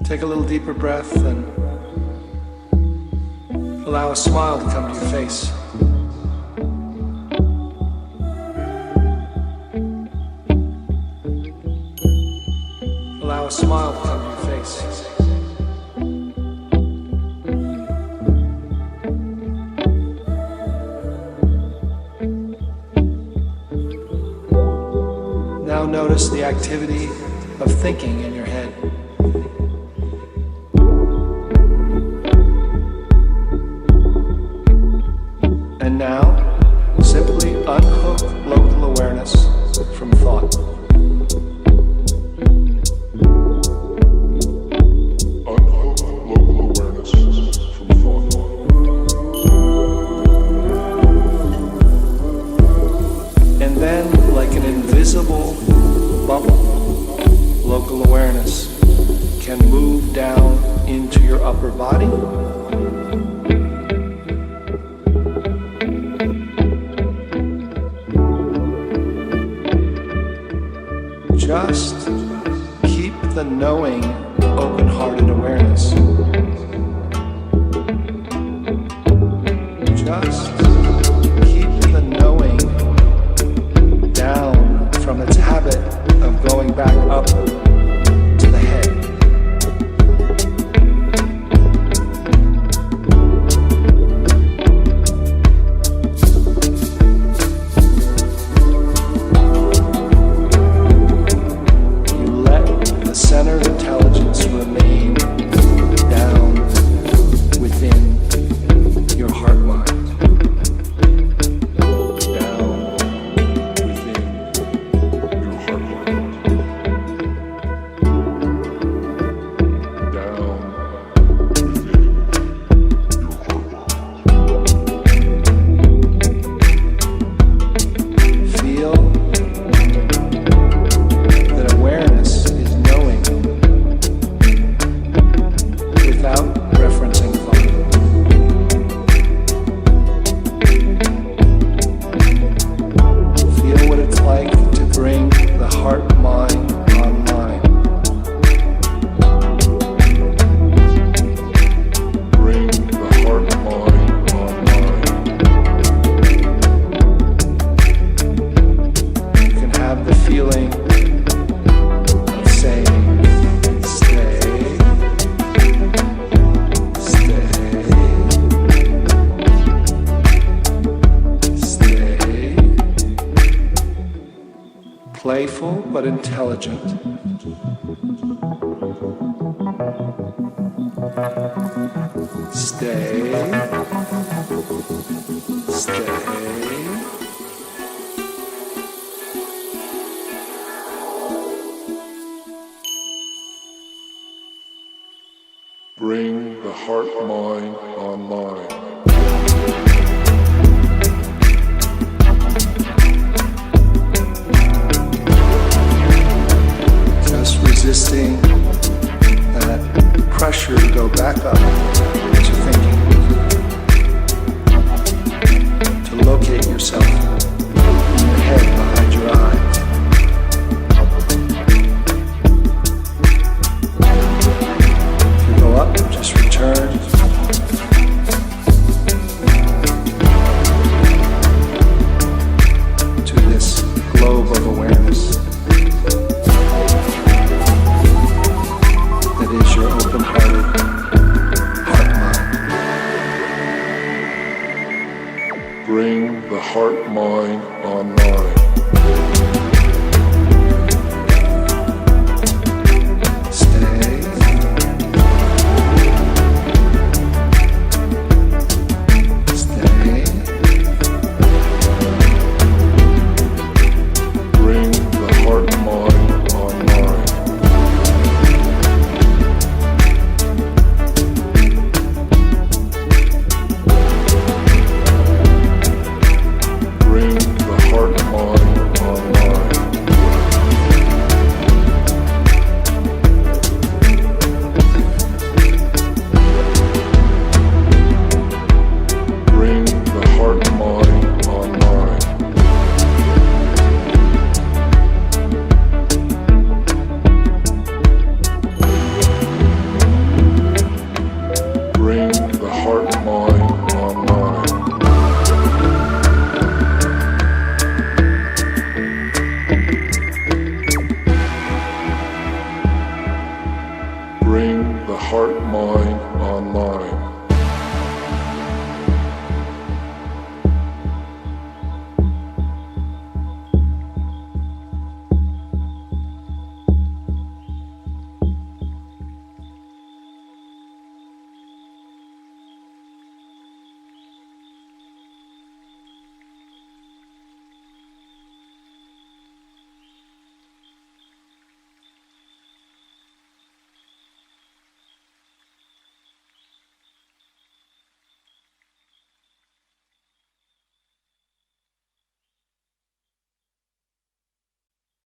Take a little deeper breath and allow a smile to come to your face. Allow a smile to come to your face. Now notice the activity of thinking in your head. And now, simply unhook local awareness from thought. Unhook local awareness from thought. And then, like an invisible bubble, local awareness can move down into your upper body. Just keep the knowing, open-hearted awareness. Just keep the knowing down from its habit of going back up to the head. Center of intelligence remain down within your heart mind. Down within your heart mind. Down within your heart mind. Feel that awareness is knowing without referencing thought. Feel what it's like to bring the heart-mind online. Bring the heart-mind online. You can have the feeling of saying, stay. Playful but intelligent. Stay. Stay. Bring the heart-mind online. Resisting that pressure to go back up to thinking, to locate yourself in your head behind your eyes. If you go up, just return. To this globe of awareness. Is your open-hearted heart-mind. Bring the heart-mind online.